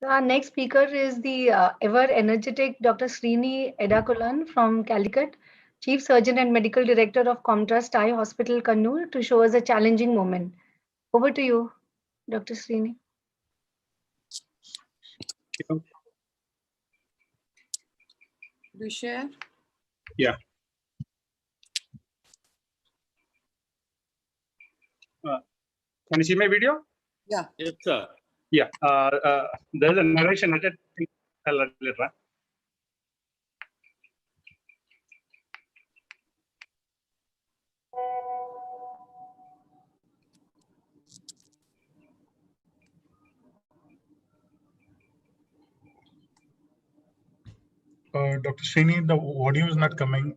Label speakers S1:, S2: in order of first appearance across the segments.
S1: Our next speaker is the ever energetic Dr. Srini Edakulan from Calicut, Chief Surgeon and Medical Director of Comtrust Eye Hospital, Kannur, to show us a challenging moment. Over to you, Dr. Srini.
S2: Do
S3: you share?
S2: Yeah. Can you see my video?
S3: Yeah.
S2: Yes, sir. Yeah. There's a narration. I'll run.
S4: Dr. Srini, the audio is not coming.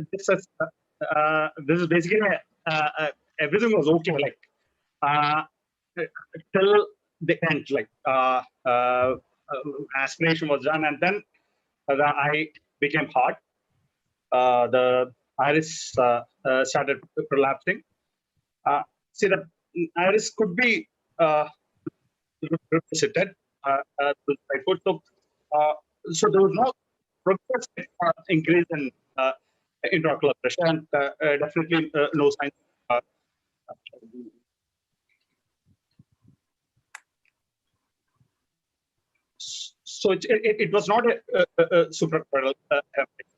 S2: This is basically everything was okay, like till the end, like aspiration was done, and then the eye became hard. The iris started prolapsing. See, the iris could be represented to the right foot. So there was no progressive increase in intraocular pressure, and definitely no signs. So it was not a suprachoroidal hemorrhage.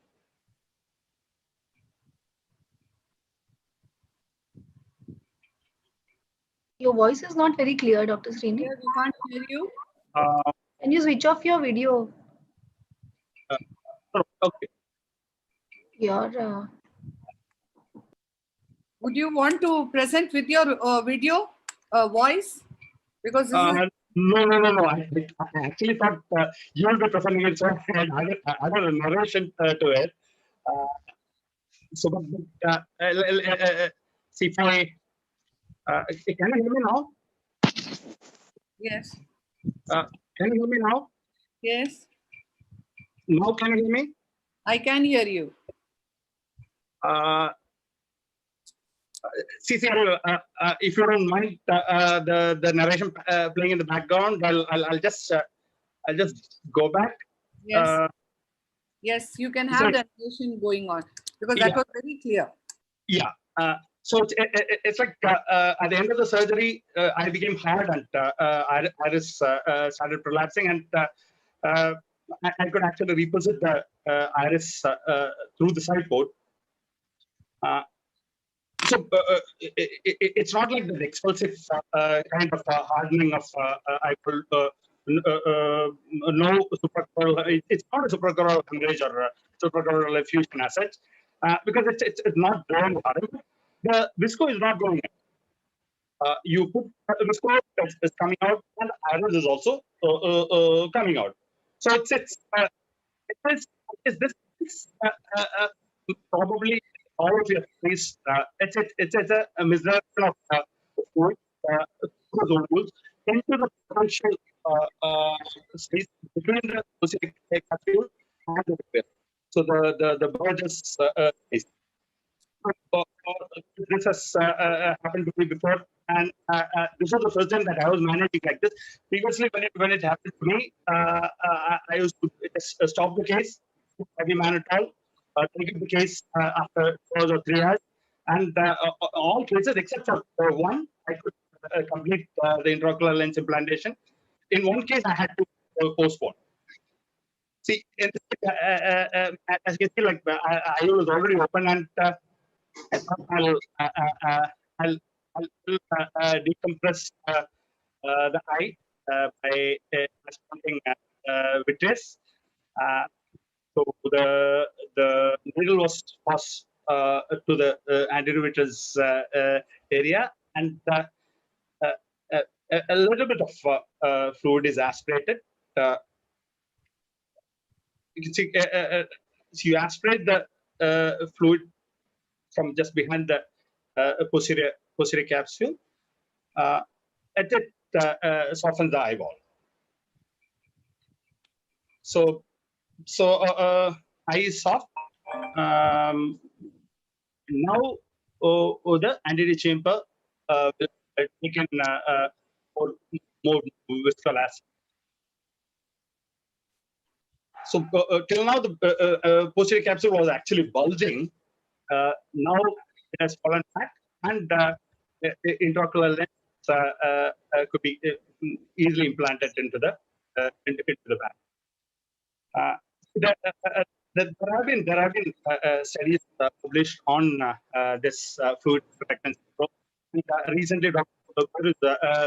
S1: Your voice is not very clear, Dr. Srini.
S3: Yeah, we can't hear you.
S1: Can you switch off your video?
S2: Okay.
S1: Your.
S3: Would you want to present with your video voice? Because this is...
S2: No. I actually thought you will be presenting it, so I got a narration to it. So, see if I can you hear me now?
S3: Yes.
S2: Can you hear me now?
S3: Yes.
S2: Now can you hear me?
S3: I can hear you.
S2: See, if you don't mind the narration playing in the background, I'll just go back.
S3: Yes. Yes, you can have the narration going on because that was very clear.
S2: Yeah. So it's like at the end of the surgery, I became hard and iris started prolapsing, and I could actually reposit the iris through the side port. So it's not like the expulsive kind of hardening of no suprachoroidal. It's not a suprachoroidal hemorrhage or suprachoroidal effusion as such, because it's not going hard. The visco is not going in. You put the visco is coming out, and iris is also coming out. So it's probably all of your face. It's a misdirection of fluid into the potential space between the specific capsule and the repair. So the Burgess space. This has happened to me before, and this was the first time that I was managing like this. Previously, when it happened to me, I used to just stop the case, heavy mannitol, take the case after 2 or 3 hours, and all cases except for one, I could complete the intraocular lens implantation. In one case, I had to postpone. See, in as you can see, like I was already open, and I'll decompress the eye by responding vitreous. So the needle was passed to the anterior vitreous area, and a little bit of fluid is aspirated. You can see, so you aspirate the fluid from just behind the posterior capsule. It softens the eyeball. So eye is soft. Now the anterior chamber will taken more visceral acid. So till now, the posterior capsule was actually bulging. Now it has fallen back, and intraocular lens could be easily implanted into the back. There have been studies published on this fluid protectant syndrome. And, recently, Dr.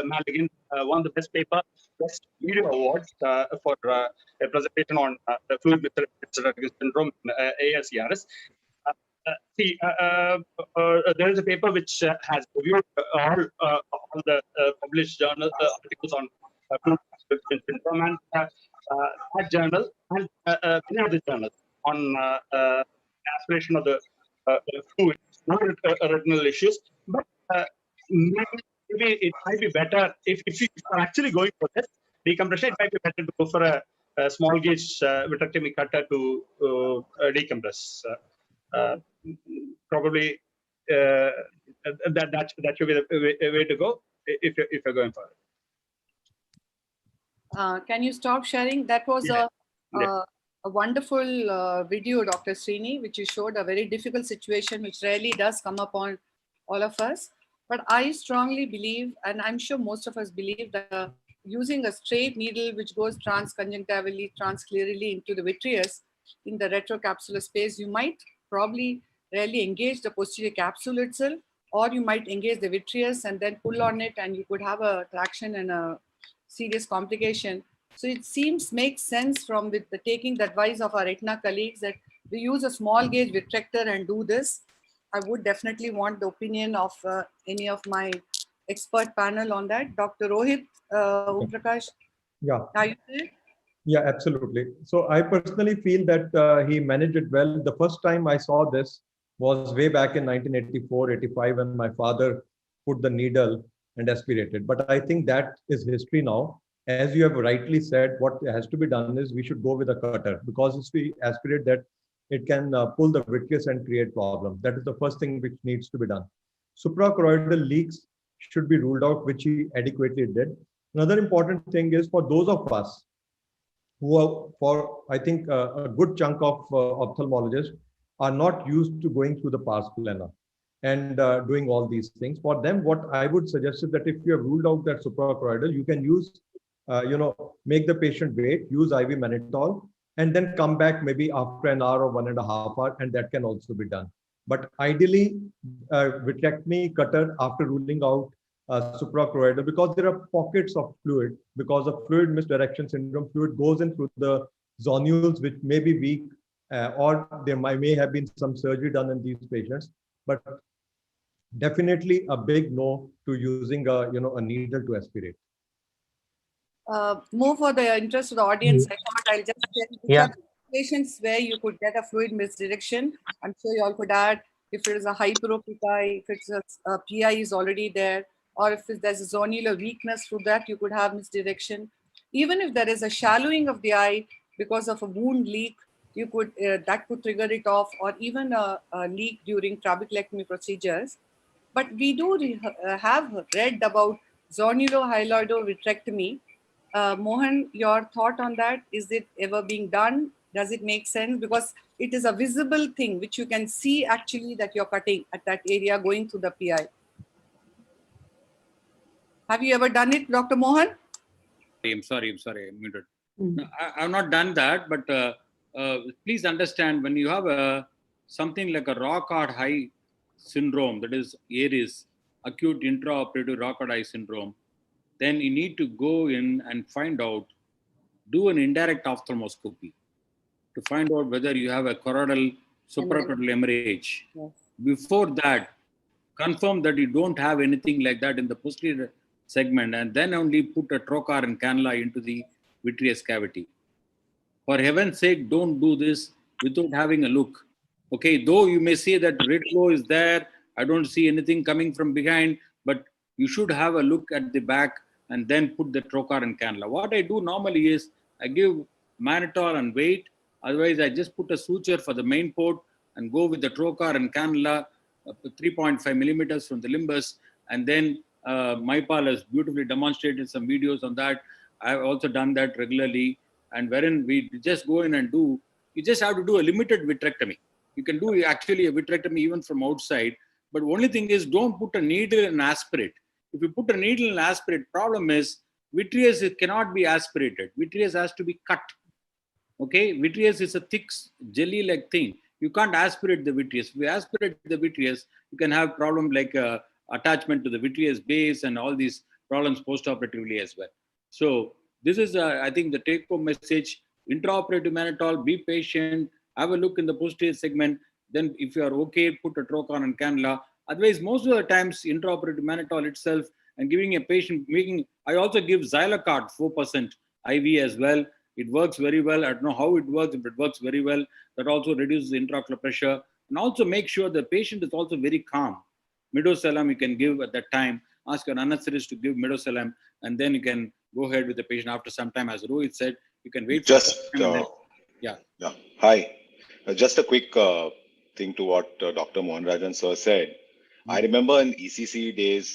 S2: Maligan won the best video awards for a presentation on the fluid protectant syndrome in ASERS. There is a paper which has reviewed all the published journal articles on fluid protectant syndrome, and that journal and many other journals on aspiration of the fluid, not retinal issues. But maybe it might be better if you are actually going for this decompression, it might be better to go for a small gauge vitrectomy cutter to decompress. Probably that should be the way to go if you're going for it.
S3: Can you stop sharing? That was a wonderful video, Dr. Srini, which you showed a very difficult situation, which rarely does come upon all of us. But I strongly believe, and I'm sure most of us believe, that using a straight needle which goes transconjunctivally, transclerally into the vitreous in the retrocapsular space, you might probably rarely engage the posterior capsule itself, or you might engage the vitreous and then pull on it, and you could have a traction and a serious complication. So it makes sense from taking the advice of our retina colleagues that we use a small gauge vitrector and do this. I would definitely want the opinion of any of my expert panel on that. Dr. Rohit Om Prakash,
S5: yeah,
S3: are you there?
S5: Yeah, absolutely. So I personally feel that he managed it well. The first time I saw this was way back in 1984, 85, when my father put the needle and aspirated. But I think that is history now. As you have rightly said, what has to be done is we should go with a cutter, because if we aspirate that, it can pull the vitreous and create problems. That is the first thing which needs to be done. Suprachoroidal leaks should be ruled out, which he adequately did. Another important thing is for those of us who are, for I think a good chunk of ophthalmologists are not used to going through the pars plana and doing all these things. For them, what I would suggest is that if you have ruled out that suprachoroidal, you can use, make the patient wait, use IV mannitol, and then come back maybe after an hour or 1.5 hours, and that can also be done. But ideally, vitrectomy cutter after ruling out suprachoroidal, because there are pockets of fluid, because of fluid misdirection syndrome, fluid goes in through the zonules, which may be weak, or there may have been some surgery done in these patients. But definitely a big no to using a needle to aspirate.
S3: More for the interest of the audience, I thought I'll just tell patients where you could get a fluid misdirection. I'm sure you all could add if it is a hyperopica, if it's a PI is already there, or if there's a zonular weakness through that, you could have misdirection. Even if there is a shallowing of the eye because of a wound leak, you could that could trigger it off, or even a leak during trabeculectomy procedures. But we do have read about zonulo-hyaloidovitrectomy. Mohan, your thought on that? Is it ever being done? Does it make sense? Because it is a visible thing which you can see actually that you're cutting at that area going through the PI. Have you ever done it, Dr. Mohan?
S6: I'm sorry, I'm muted. No, I've not done that, but please understand, when you have something like a Rocard eye syndrome, that is ARIS, acute intraoperative Rocard eye syndrome, then you need to go in and find out, do an indirect ophthalmoscopy to find out whether you have a choroidal suprachoroidal hemorrhage.
S3: Yes.
S6: Before that, confirm that you don't have anything like that in the posterior segment, and then only put a trocar and cannula into the vitreous cavity. For heaven's sake, don't do this without having a look. Okay, though you may say that red glow is there, I don't see anything coming from behind, but you should have a look at the back and then put the trocar and cannula. What I do normally is I give mannitol and wait. Otherwise, I just put a suture for the main port and go with the trocar and cannula 3.5 millimeters from the limbus, and then Maipal has beautifully demonstrated some videos on that. I've also done that regularly, and wherein we just go in and do, you just have to do a limited vitrectomy. You can do actually a vitrectomy even from outside, but only thing is don't put a needle and aspirate. If you put a needle and aspirate, problem is vitreous cannot be aspirated. Vitreous has to be cut. Okay, vitreous is a thick jelly-like thing. You can't aspirate the vitreous. If you aspirate the vitreous, you can have problem like attachment to the vitreous base and all these problems post-operatively as well. So this is, I think, the take-home message. Intraoperative mannitol, be patient, have a look in the posterior segment. Then if you are okay, put a trocar and cannula. Otherwise, most of the times, intraoperative mannitol itself and giving a patient, I also give Xylocard 4% IV as well. It works very well. I don't know how it works, but it works very well. That also reduces the intraocular pressure. And also make sure the patient is also very calm. Midazolam you can give at that time. Ask your anesthetist to give midazolam, and then you can go ahead with the patient after some time. As Rohit said, you can wait.
S7: Yeah. Hi. Just a quick thing to what Dr. Mohan Rajan sir said. I remember in ECC days,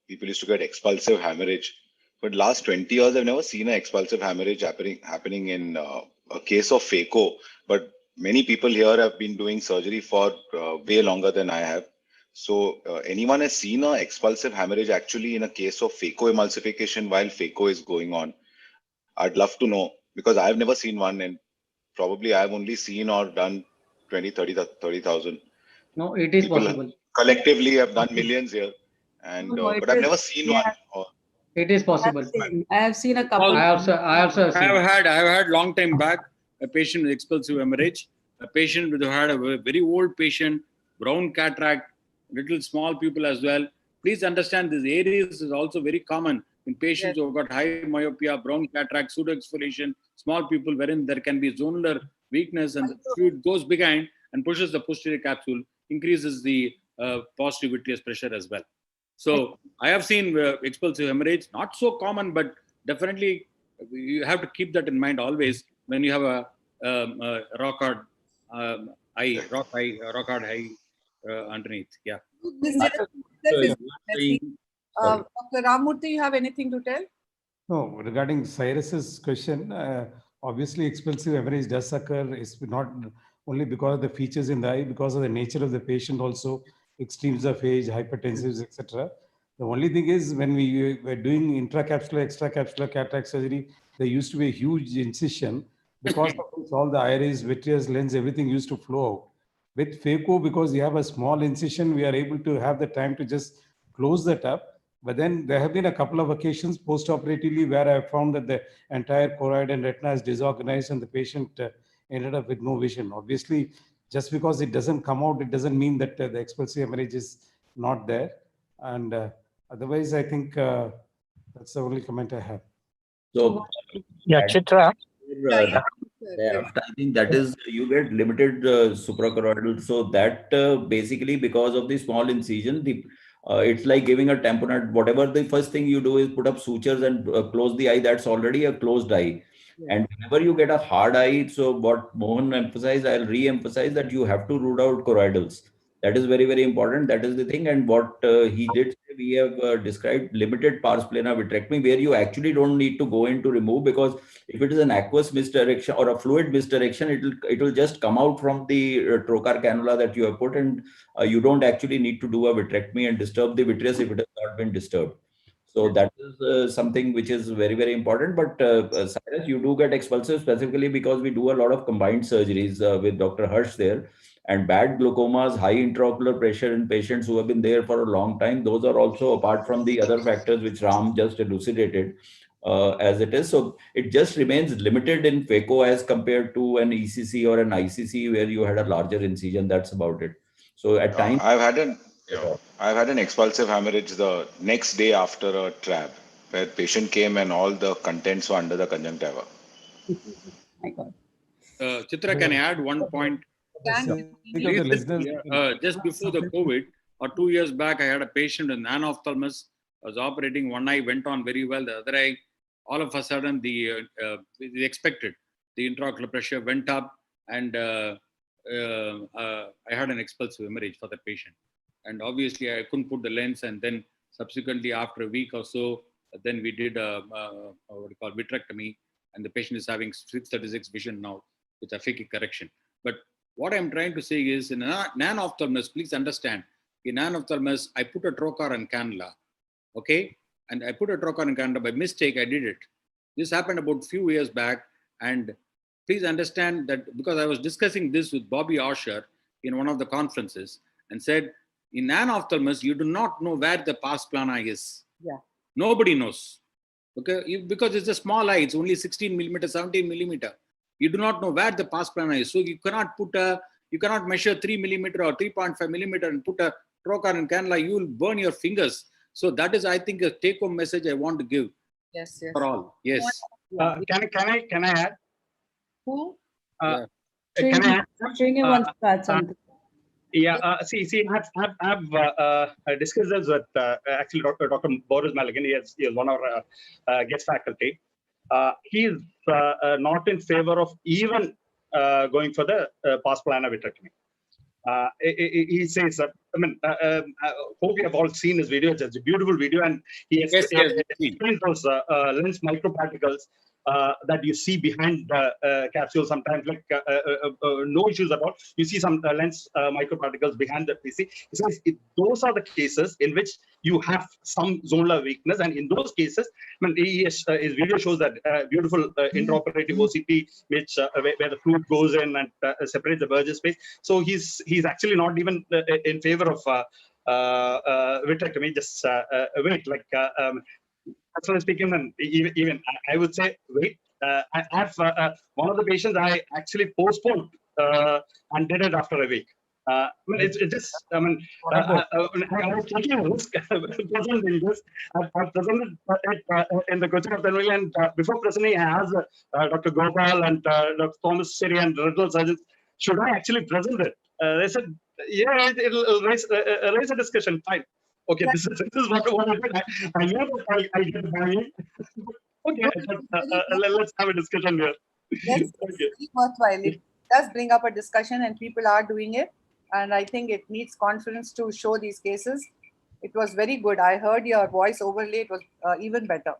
S7: people used to get expulsive hemorrhage. But last 20 years, I've never seen an expulsive hemorrhage happening in a case of phaco. But many people here have been doing surgery for way longer than I have. So anyone has seen an expulsive hemorrhage actually in a case of phacoemulsification while phaco is going on? I'd love to know, because I've never seen one, and probably I've only seen or done 30,000.
S8: No, it is
S7: People
S8: possible.
S7: Collectively have done millions here, and
S9: No,
S7: but I've never seen one.
S8: It is possible.
S9: I have seen a couple.
S8: I also have seen.
S6: I have had long time back a patient with expulsive hemorrhage, a patient who had a very old patient, brown cataract, little small pupil as well. Please understand this areas is also very common in patients who have got high myopia, brown cataract, pseudoexfoliation, small pupil, wherein there can be zonular weakness and the fluid goes behind and pushes the posterior capsule, increases the positive vitreous pressure as well. So I have seen expulsive hemorrhage, not so common, but definitely you have to keep that in mind always when you have a rock-hard eye underneath. Yeah.
S3: Dr. Ramurthy, you have anything to tell?
S10: No, regarding Cyrus's question, obviously expulsive hemorrhage does occur. It's not only because of the features in the eye, because of the nature of the patient also, extremes of age, hypertensives, etc. The only thing is when we were doing intracapsular, extracapsular cataract surgery, there used to be a huge incision because of which all the iris, vitreous, lens, everything used to flow out. With phaco, because you have a small incision, we are able to have the time to just close that up. But then there have been a couple of occasions post-operatively where I found that the entire choroid and retina is disorganized and the patient ended up with no vision. Obviously, just because it doesn't come out, it doesn't mean that the expulsive hemorrhage is not there. And otherwise, I think that's the only comment I have.
S11: So,
S12: Chitra.
S11: I think that is, you get limited suprachoroidal. So that basically because of the small incision, it's like giving a tamponade. Whatever the first thing you do is put up sutures and close the eye. That's already a closed eye. Yeah. And whenever you get a hard eye, so what Mohan emphasized, I'll re-emphasize that you have to root out choroidals. That is very, very important. That is the thing. And what he did say, we have described limited pars plana vitrectomy, where you actually don't need to go in to remove, because if it is an aqueous misdirection or a fluid misdirection, it will just come out from the trocar cannula that you have put, and you don't actually need to do a vitrectomy and disturb the vitreous if it has not been disturbed. So that is something which is very, very important. But Cyrus, you do get expulsive specifically because we do a lot of combined surgeries with Dr. Harsh there. And bad glaucomas, high intraocular pressure in patients who have been there for a long time, those are also apart from the other factors which Ram just elucidated as it is. So it just remains limited in phaco as compared to an ECC or an ICC where you had a larger incision. That's about it. So at times...
S7: I've had an expulsive hemorrhage the next day after a TRAB, where patient came and all the contents were under the conjunctiva.
S9: My God.
S6: Chitra, can I add one point? Just before the COVID, or 2 years back, I had a patient in anophthalmos. I was operating, one eye went on very well, the other eye, all of a sudden, the expected, the intraocular pressure went up, and I had an expulsive hemorrhage for the patient. And obviously, I couldn't put the lens, and then Subsequently, after a week or so, then we did what we call vitrectomy, and the patient is having 636 vision now with aphakic correction. But what I'm trying to say is, in nan-ophthalmus, please understand, in nan-ophthalmus, I put a trocar and cannula, okay? And I put a trocar and cannula by mistake, I did it. This happened about a few years back, and please understand that because I was discussing this with Bobby Osher in one of the conferences and said, in nan-ophthalmus, you do not know where the pars plana is.
S9: Yeah.
S6: Nobody knows. Okay, because it's a small eye, it's only 16 millimeter, 17 millimeter. You do not know where the pars plana is. So you cannot measure 3 millimeter or 3.5 millimeter and put a trocar and cannula, you will burn your fingers. So that is, I think, a take-home message I want to give.
S3: Yes, yes.
S6: For all. Yes.
S2: Can I add?
S3: Who?
S2: Can I add?
S9: Srini wants to add something.
S2: Yeah, see, I've discussed this with actually Dr. Boris Maligan. He is one of our guest faculty. He is not in favor of even going for the pars plana vitrectomy. He says that, I mean, hope you have all seen his video. It's a beautiful video, and he explains those lens microparticles that you see behind the capsule sometimes, like no issues at all. You see some lens microparticles behind the PC. He says those are the cases in which you have some zonal weakness, and in those cases, I mean, his video shows that beautiful intraoperative OCT, which where the fluid goes in and separates the Burgess space. So he's actually not even in favor of vitrectomy. Just wait, like. Actually speaking, and even I would say, wait. I have one of the patients I actually postponed and did it after a week. I mean, it's just, I mean, I was taking a risk presenting this. I presented it in the coaching of the and before presenting, I asked Dr. Gopal and Dr. Thomas Siri and retinal surgeons, should I actually present it? They said, yeah, it'll raise a discussion, fine. Okay, this is what I did. I know that I did buy-in. Okay, let's have a discussion here.
S3: Yes, it's worthwhile. It does bring up a discussion, and people are doing it. And I think it needs confidence to show these cases. It was very good. I heard your voice overlay. It was even better.